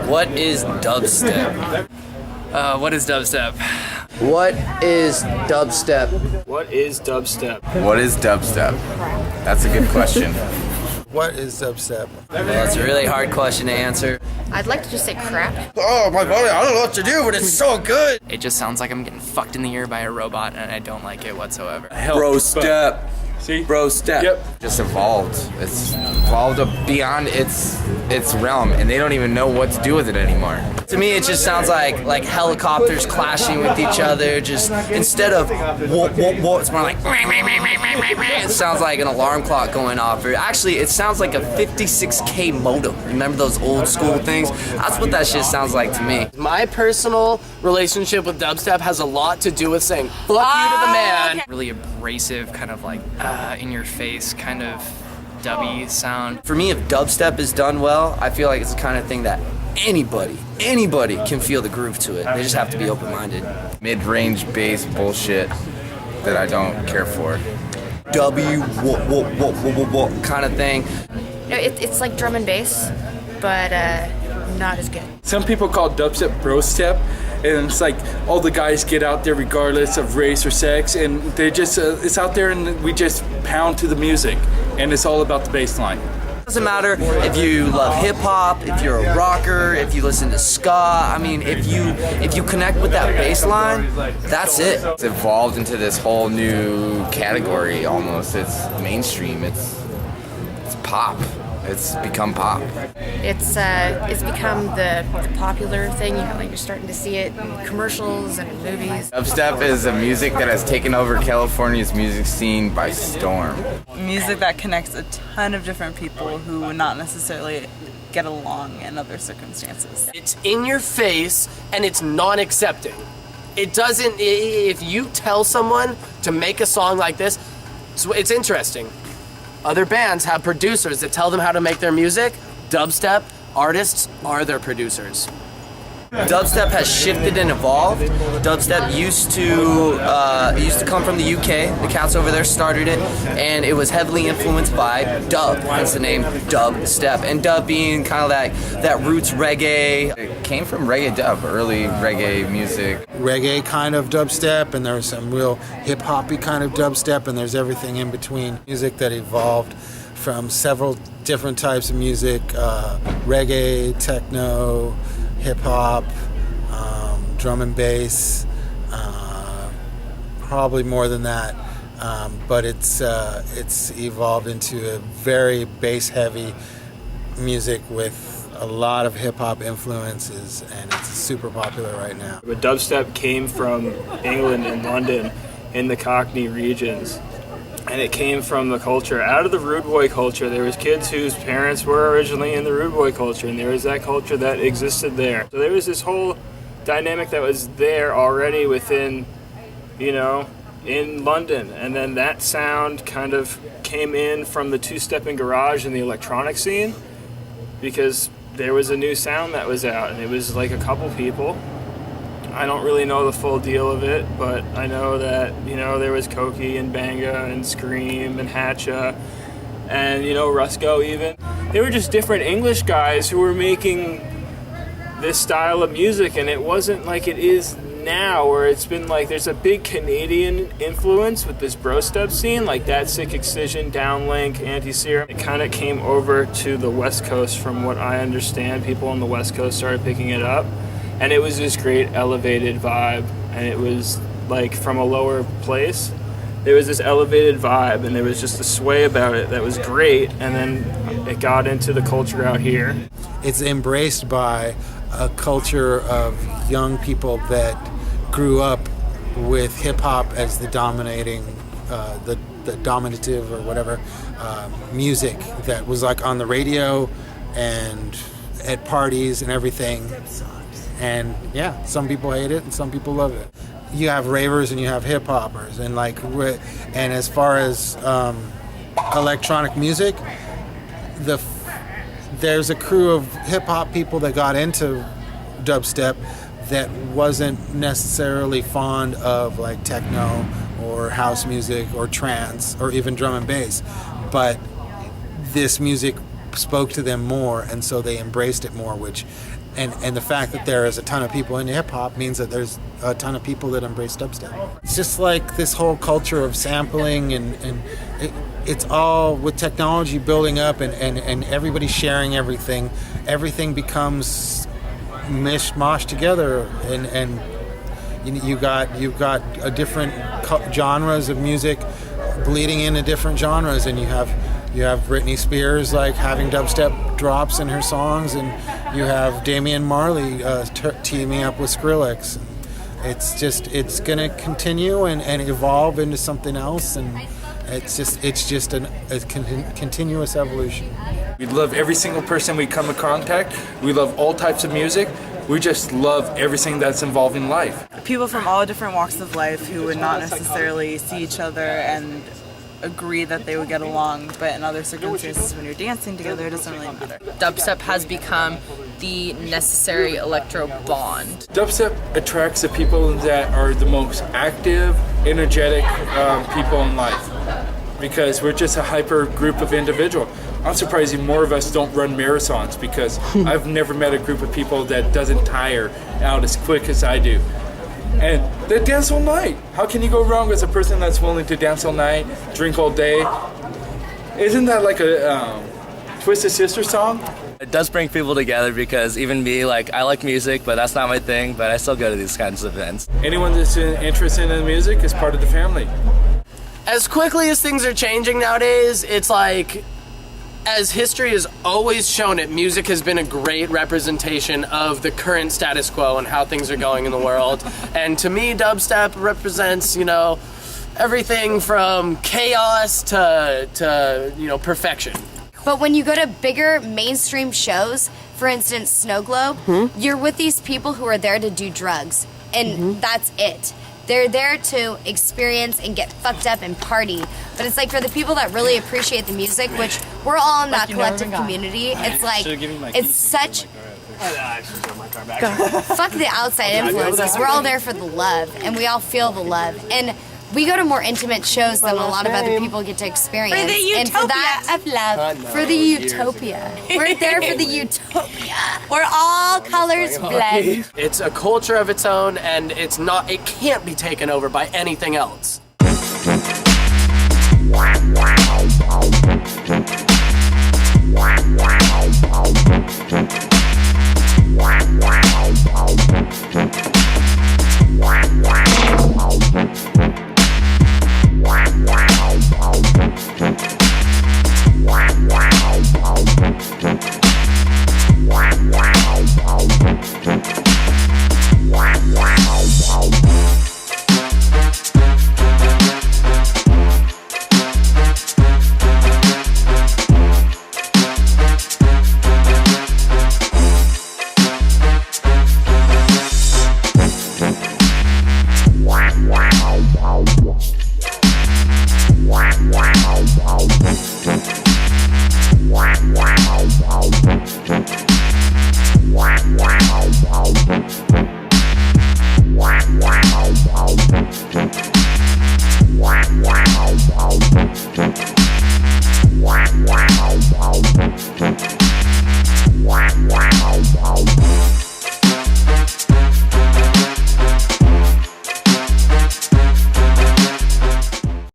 What is dubstep? What is dubstep? What is dubstep? What is dubstep? What is dubstep? That's a good question. What is dubstep? Well, it's a really hard question to answer. I'd like to just say crap. Oh, my body, I don't know what to do, but it's so good. It just sounds like I'm getting fucked in the ear by a robot, and I don't like it whatsoever. Bro step. See? Bro step. Yep. Just evolved. It's evolved beyond its realm, and they don't even know what to do with it anymore. To me, it just sounds like helicopters clashing with each other. Just instead of whoa, whoa, whoa, it's more like it sounds like an alarm clock going off. Or actually, it sounds like a 56K modem. Remember those old school things? That's what that shit sounds like to me. My personal relationship with dubstep has a lot to do with saying "fuck you" to the man. Really abrasive, kind of like in your face, kind of dubby sound. For me, if dubstep is done well, I feel like it's the kind of thing that anybody can feel the groove to it. They just have to be open-minded. Mid-range bass bullshit that I don't care for. What kind of thing. It's like drum and bass, but not as good. Some people call dubstep bro step, and it's like all the guys get out there regardless of race or sex, and they just it's out there and we just pound to the music, and it's all about the bass line. Doesn't matter if you love hip hop, if you're a rocker, if you listen to ska. I mean, if you connect with that bass line, that's it. It's evolved into this whole new category almost. It's mainstream. It's pop. It's become pop. It's become the popular thing. You're starting to see it in commercials and in movies. Dubstep is a music that has taken over California's music scene by storm. Music that connects a ton of different people who would not necessarily get along in other circumstances. It's in your face and it's non-accepting. It doesn't. If you tell someone to make a song like this, it's interesting. Other bands have producers that tell them how to make their music. Dubstep artists are their producers. Dubstep has shifted and evolved. Dubstep used to come from the UK. The cats over there started it, and it was heavily influenced by dub. Hence the name Dubstep. And dub being kind of that roots reggae. It came from reggae dub, early reggae music. Reggae kind of dubstep, and there's some real hip-hoppy kind of dubstep, and there's everything in between. Music that evolved from several different types of music, reggae, techno, hip-hop, drum and bass, probably more than that, but it's evolved into a very bass-heavy music with a lot of hip-hop influences, and it's super popular right now. But dubstep came from England and London in the Cockney regions. And it came from the culture, out of the rude boy culture. There was kids whose parents were originally in the rude boy culture, and there was that culture that existed there. So there was this whole dynamic that was there already within, in London. And then that sound kind of came in from the two-step and garage and the electronic scene, because there was a new sound that was out, and it was like a couple people. I don't really know the full deal of it, but I know that, there was Koki and Banga and Scream and Hatcha and, Rusko even. They were just different English guys who were making this style of music, and it wasn't like it is now, where it's been like there's a big Canadian influence with this bro step scene, like that Sick Excision, Downlink, Anti-Serum. It kind of came over to the West Coast, from what I understand. People on the West Coast started picking it up. And it was this great elevated vibe, and it was like from a lower place. There was this elevated vibe, and there was just a sway about it that was great, and then it got into the culture out here. It's embraced by a culture of young people that grew up with hip-hop as the dominating, the dominative or whatever music that was like on the radio and at parties and everything. And yeah, some people hate it and some people love it. You have ravers and you have hip hoppers, and as far as electronic music, there's a crew of hip hop people that got into dubstep that wasn't necessarily fond of like techno or house music or trance or even drum and bass, but this music spoke to them more, and so they embraced it more, which and the fact that there is a ton of people in hip hop means that there's a ton of people that embrace dubstep. It's just like this whole culture of sampling, and it's all with technology building up, and everybody sharing everything. Everything becomes mishmash together, and you've got a different genres of music bleeding into different genres, and you have Brittney Spears like having dubstep drops in her songs, and you have Damian Marley teaming up with Skrillex. It's gonna continue and evolve into something else, and it's just a continuous evolution. We love every single person we come in contact. We love all types of music. We just love everything that's involving life. People from all different walks of life who would not necessarily see each other and agree that they would get along, but in other circumstances when you're dancing together, it doesn't really matter. Dubstep has become the necessary electro bond. Dubstep attracts the people that are the most active, energetic people in life, because we're just a hyper group of individuals. I'm surprised more of us don't run marathons, because I've never met a group of people that doesn't tire out as quick as I do. And they dance all night. How can you go wrong with a person that's willing to dance all night, drink all day? Isn't that like a Twisted Sister song? It does bring people together, because even me, I like music, but that's not my thing, but I still go to these kinds of events. Anyone that's interested in music is part of the family. As quickly as things are changing nowadays, it's like, as history has always shown it, music has been a great representation of the current status quo and how things are going in the world. And to me, dubstep represents, everything from chaos to perfection. But when you go to bigger mainstream shows, for instance, Snow Globe, you're with these people who are there to do drugs, and that's it. They're there to experience and get fucked up and party. But it's like for the people that really appreciate the music, which we're all in that collective community, it's like, it's such... Fuck the outside influences. We're all there for the love, and we all feel the love. And we go to more intimate shows than a lot of other people get to experience. For the utopia and for that of love, for the utopia. We're there for the utopia. Where all colors blend. It's a culture of its own, and it can't be taken over by anything else.